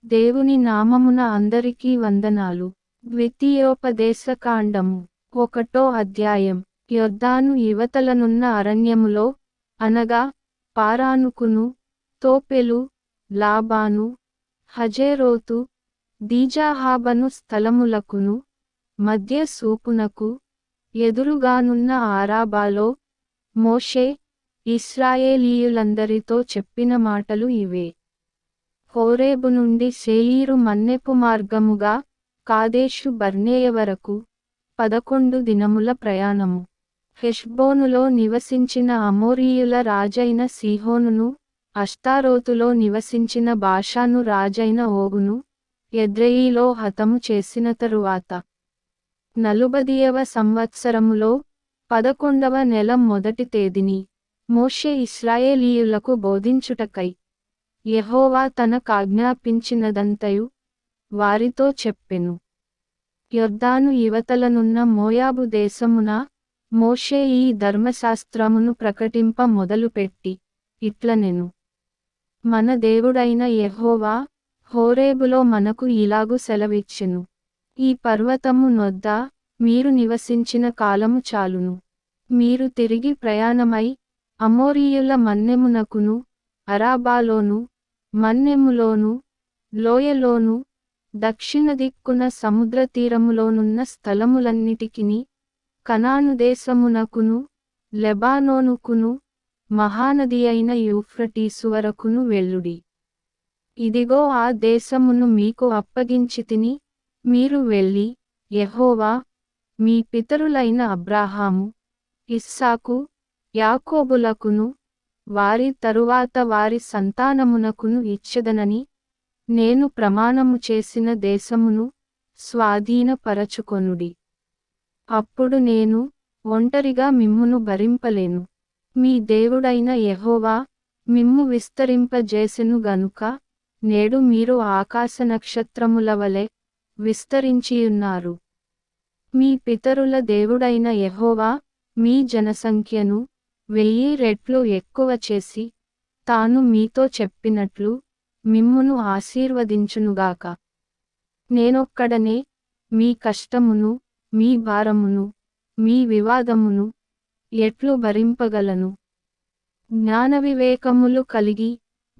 దేవుని నామమున అందరికీ వందనాలు. ద్వితీయోపదేశకాండము 1వ అధ్యాయం. యొర్దాను ఇవతలనున్న అరణ్యములో, అనగా పారానుకును, తోపెలు, లాబాను, హజేరోతు, దీజాహాబను స్థలములకును మధ్య సూపునకు ఎదురుగానున్న ఆరాబాలో మోషే ఇశ్రాయేలీయులందరితో చెప్పిన మాటలు ఇవే. హోరేబు నుండి శేయీరు మన్నెపు మార్గముగా కాదేషు బర్నేయ వరకు 11 దినముల ప్రయాణము. హెష్బోనులో నివసించిన అమోరీయుల రాజైన సీహోనును, అష్తారోతులో నివసించిన బాషాను రాజైన ఓగును ఎద్రెయీలో హతము చేసిన తరువాత 40వ సంవత్సరములో 11వ నెల మొదటి తేదీని మోషే ఇశ్రాయేలీయులకు బోధించుటకై యెహోవా తనకాజ్ఞాపించినదంతయు వారితో చెప్పెను. యొర్దాను ఇవతలనున్న మోయాబు దేశమున మోషే ఈ ధర్మశాస్త్రమును ప్రకటింప మొదలుపెట్టి ఇట్లనెను. మన దేవుడైన యెహోవా హోరేబులో మనకు ఇలాగు సెలవిచ్చెను. ఈ పర్వతము నొద్ద మీరు నివసించిన కాలము చాలును. మీరు తిరిగి ప్రయాణమై అమోరీయుల మన్నెమునకును, అరాబాలోను, మన్నెములోను, లోయలోను, దక్షిణ దిక్కున సముద్ర తీరములోనున్న స్థలములన్నిటికిని, కనాను దేశమునకును, లెబానోనుకును, మహానది అయిన యూఫ్రటీసు వరకును వెళ్ళుడి. ఇదిగో ఆ దేశమును మీకు అప్పగించితిని. మీరు వెళ్ళి యెహోవా మీ పితరులైన అబ్రాహాము, ఇస్సాకు, యాకోబులకును వారి తరువాత వారి సంతానమునకును ఇచ్చెదనని నేను ప్రమాణము చేసిన దేశమును స్వాధీనపరచుకొనుడి. అప్పుడు నేను ఒంటరిగా మిమ్మును భరింపలేను. మీ దేవుడైన యెహోవా మిమ్ము విస్తరింపజేసెను గనుక నేడు మీరు ఆకాశ నక్షత్రముల వలె విస్తరించియున్నారు. మీ పితరుల దేవుడైన యెహోవా మీ జనసంఖ్యను 1000 రెట్లు ఎక్కువ చేసి తాను మీతో చెప్పినట్లు మిమ్మును ఆశీర్వదించునుగాక. నేనొక్కడనే మీ కష్టమును, మీ భారమును, మీ వివాదమును ఎట్లు భరింపగలను? జ్ఞానవివేకములు కలిగి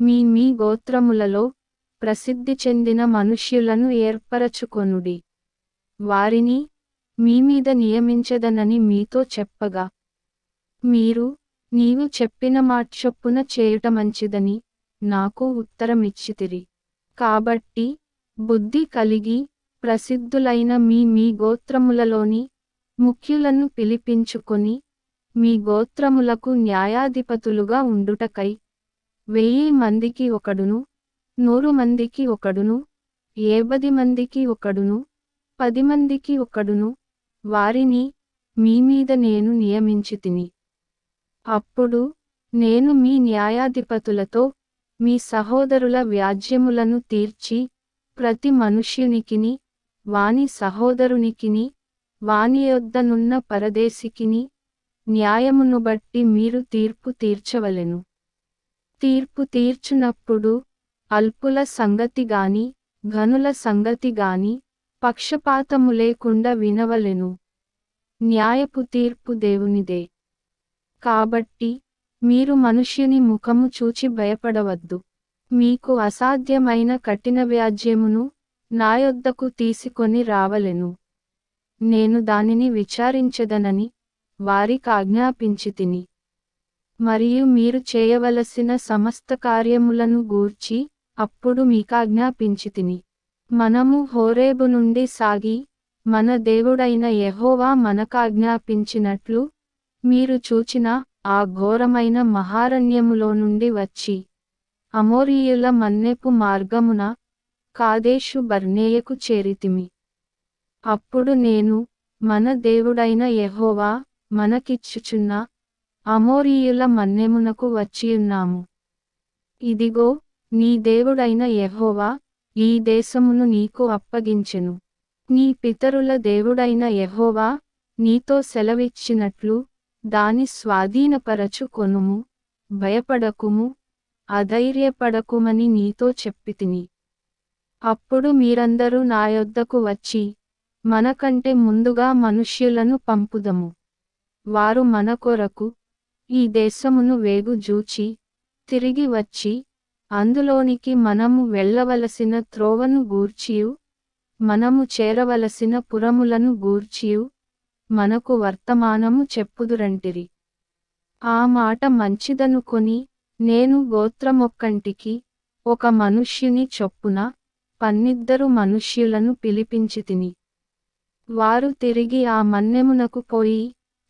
మీ గోత్రములలో ప్రసిద్ధి చెందిన మనుష్యులను ఏర్పరచుకొనుడి. వారిని మీమీద నియమించెదనని మీతో చెప్పగా నీవు చెప్పిన మాటచొప్పున చేయుట మంచిదని నాకు ఉత్తరమిచ్చితిరి. కాబట్టి బుద్ధి కలిగి ప్రసిద్ధులైన మీ గోత్రములలోని ముఖ్యులను పిలిపించుకొని మీ గోత్రములకు న్యాయాధిపతులుగా ఉండుటకై 1000 మందికి ఒకడును, 100 మందికి ఒకడును, 50 మందికి ఒకడును, 10 మందికి ఒకడును వారిని మీమీద నేను నియమించితిని. అప్పుడు నేను మీ న్యాయాధిపతులతో మీ సహోదరుల వ్యాజ్యములను తీర్చి ప్రతి మనుష్యునికిని, వాని సహోదరునికిని, వాని యొద్దనున్న పరదేశికిని న్యాయమును బట్టి మీరు తీర్పు తీర్చవలెను. తీర్పు తీర్చునప్పుడు అల్పుల సంగతి గాని, ఘనుల సంగతి గాని పక్షపాతము లేకుండా వినవలెను. న్యాయపు తీర్పు దేవునిదే. కాబట్టి మీరు మనుష్యుని ముఖము చూచి భయపడవద్దు. మీకు అసాధ్యమైన కఠిన వ్యాజ్యమును నా యొద్దకు తీసుకొని రావలెను. నేను దానిని విచారించెదనని వారికాజ్ఞాపించితిని. మరియు మీరు చేయవలసిన సమస్త కార్యములను గూర్చి అప్పుడు మీకాజ్ఞాపించితిని. మనము హోరేబు నుండి సాగి మన దేవుడైన యెహోవా మనకాజ్ఞాపించినట్లు మీరు చూచిన ఆ ఘోరమైన మహారణ్యములో నుండి వచ్చి అమోరీయుల మన్నెపు మార్గమున కాదేషు బర్నేయకు చేరితిమి. అప్పుడు నేను మన దేవుడైన యెహోవా మనకిచ్చుచున్న అమోరీయుల మన్నెమునకు వచ్చియున్నాము. ఇదిగో నీ దేవుడైన యెహోవా ఈ దేశమును నీకు అప్పగించెను. నీ పితరుల దేవుడైన యెహోవా నీతో సెలవిచ్చినట్లు దాని స్వాధీనపరచుకొనుము, భయపడకుము, అధైర్యపడకుమని నీతో చెప్పితిని. అప్పుడు మీరందరూ నా యొద్దకు వచ్చి, మనకంటే ముందుగా మనుష్యులను పంపుదము. వారు మన కొరకు ఈ దేశమును వేగు జూచి, తిరిగి వచ్చి, అందులోనికి మనము వెళ్ళవలసిన త్రోవను గూర్చియు, మనము చేరవలసిన పురములను గూర్చియు, మనకు వర్తమానము చెప్పుదురంటిరి. ఆ మాట మంచిదనుకొని, నేను గోత్రమొక్కంటికి ఒక మనుష్యుని చొప్పున 12 మనుష్యులను పిలిపించితిని. వారు తిరిగి ఆ మన్నెమునకు పోయి,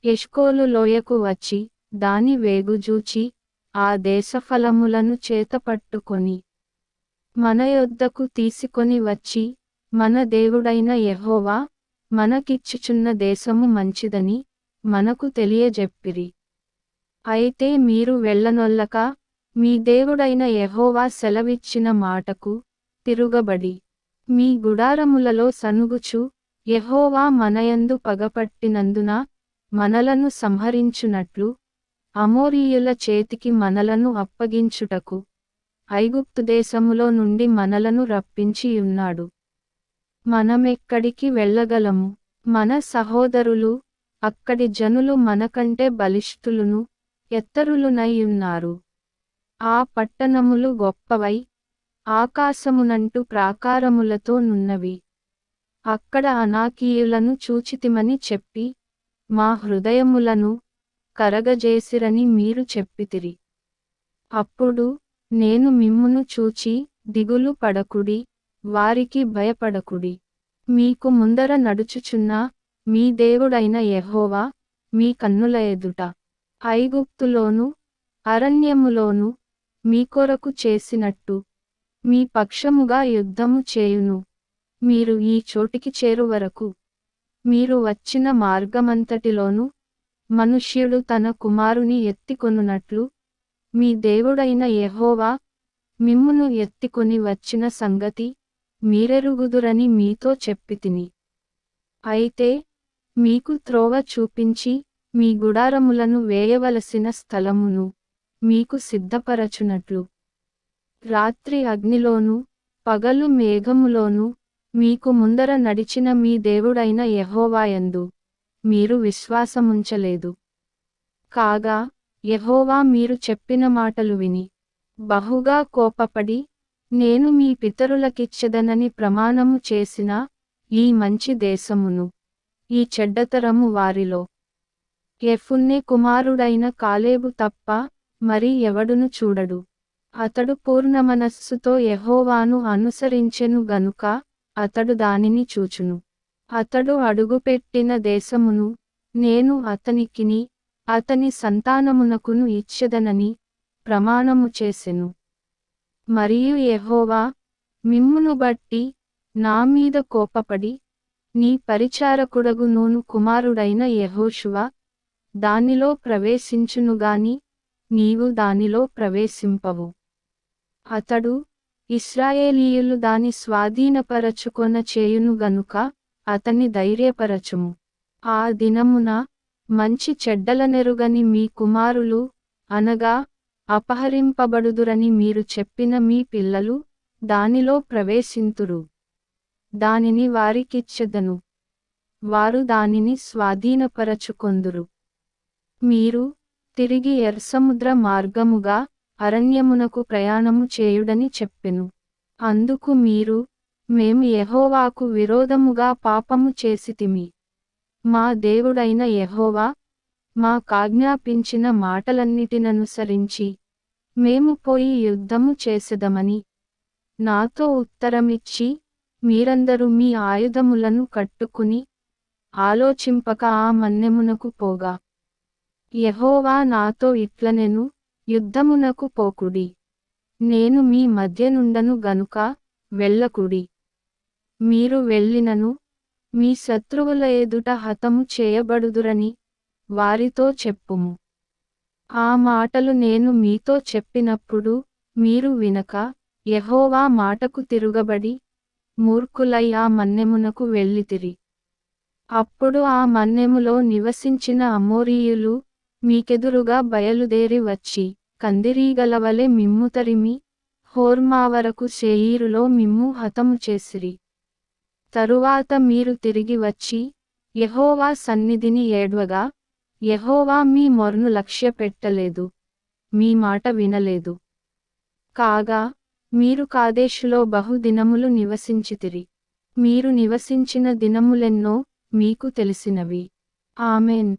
ఎష్కోలు లోయకు వచ్చి, దాని వేగుజూచి, ఆ దేశఫలములను చేతపట్టుకొని, మన యొద్దకు తీసుకొని వచ్చి, మన దేవుడైన యెహోవా మనకిచ్చుచున్న దేశము మంచిదని మనకు తెలియజెప్పిరి. అయితే మీరు వెళ్ళనొల్లక, మీ దేవుడైన యెహోవా సెలవిచ్చిన మాటకు తిరుగబడి, మీ గుడారములలో సనుగుచు, యెహోవా మనయందు పగపట్టినందున మనలను సంహరించునట్లు అమోరీయుల చేతికి మనలను అప్పగించుటకు ఐగుప్తు దేశములో నుండి మనలను రప్పించియున్నాడు. మనమెక్కడికి వెళ్ళగలము? మన సహోదరులు అక్కడి జనులు మనకంటే బలిష్ఠులును ఎత్తరులునై ఉన్నారు. ఆ పట్టణములు గొప్పవై ఆకాశమునంటు ప్రాకారములతో నున్నవి. అక్కడ అనాకీయులను చూచితిమని చెప్పి, మా హృదయములను కరగజేసిరని మీరు చెప్పితిరి. అప్పుడు నేను మిమ్మును చూచి, దిగులు పడకుడి, వారికి భయపడకుడి. మీకు ముందర నడుచుచున్న మీ దేవుడైన యెహోవా మీ కన్నుల ఎదుట ఐగుప్తులోను అరణ్యములోను మీ కొరకు చేసినట్టు మీ పక్షముగా యుద్ధము చేయును. మీరు ఈ చోటికి చేరువరకు మీరు వచ్చిన మార్గమంతటిలోను మనుష్యుడు తన కుమారుని ఎత్తికొనున్నట్లు మీ దేవుడైన యెహోవా మిమ్మును ఎత్తికొని వచ్చిన సంగతి మీరెరుగుదురని మీతో చెప్పితిని. అయితే మీకు త్రోవ చూపించి మీ గుడారములను వేయవలసిన స్థలమును మీకు సిద్ధపరచునట్లు రాత్రి అగ్నిలోను పగలు మేఘములోను మీకు ముందర నడిచిన మీ దేవుడైన యెహోవాయందు మీరు విశ్వాసముంచలేదు. కాగా యెహోవా మీరు చెప్పిన మాటలు విని బహుగా కోపపడి, నేను మీ పితరులకిచ్చెదనని ప్రమాణము చేసిన ఈ మంచి దేశమును ఈ చెడ్డతరము వారిలో యెఫున్నె కుమారుడైన కాలేబు తప్ప మరి ఎవడును చూడడు. అతడు పూర్ణమనస్సుతో యెహోవాను అనుసరించెను గనుక అతడు దానిని చూచును. అతడు అడుగుపెట్టిన దేశమును నేను అతనికిని అతని సంతానమునకును ఇచ్చెదనని ప్రమాణము చేసెను. మరియు యెహోవా మిమ్మును బట్టి నా మీద కోపపడి, నీ పరిచారకుడగు నూను కుమారుడైన యెహోషువ దానిలో ప్రవేశించునుగాని నీవు దానిలో ప్రవేశింపవు. అతడు ఇశ్రాయేలీయులు దాని స్వాధీనపరచుకొన చేయును గనుక అతని ధైర్యపరచుము. ఆ దినమున మంచి చెడ్డలనెరుగని మీ కుమారులు అనగా అపహరింపబడుదురని మీరు చెప్పిన మీ పిల్లలు దానిలో ప్రవేశింతురు. దానిని వారికిచ్చెదను, వారు దానిని స్వాధీనపరచుకొందురు. మీరు తిరిగి ఎర్సముద్ర మార్గముగా అరణ్యమునకు ప్రయాణము చేయుడని చెప్పెను. అందుకు మీరు, మేము యెహోవాకు విరోధముగా పాపము చేసితిమి. మా దేవుడైన యెహోవా మాకాజ్ఞాపించిన మాటలన్నిటిననుసరించి మేము పోయి యుద్ధము చేసెదమని నాతో ఉత్తరమిచ్చి, మీరందరూ మీ ఆయుధములను కట్టుకుని ఆలోచింపక ఆ మన్నెమునకు పోగా, యెహోవా నాతో ఇట్లనెను, యుద్ధమునకు పోకుడి, నేను మీ మధ్యనుండను గనుక వెళ్ళకుడి. మీరు వెళ్ళినను మీ శత్రువుల ఎదుట హతము చేయబడుదురని వారితో చెప్పుము. ఆ మాటలు నేను మీతో చెప్పినప్పుడు మీరు వినక యెహోవా మాటకు తిరుగబడి మూర్ఖులై ఆ మన్నెమునకు వెళ్ళితిరి. అప్పుడు ఆ మన్నెములో నివసించిన అమోరీయులు మీకెదురుగా బయలుదేరి వచ్చి కందిరీగలవలె మిమ్ము తరిమి హోర్మా వరకు శేయీరులో మిమ్ము హతము చేసిరి. తరువాత మీరు తిరిగి వచ్చి యెహోవా సన్నిధిని ఏడ్వగా, యెహోవా మీ మొర్ను లక్ష్యపెట్టలేదు, మీ మాట వినలేదు. కాగా మీరు కాదేషులో బహుదినములు నివసించితిరి. మీరు నివసించిన దినములెన్నో మీకు తెలిసినవి. ఆమేన్.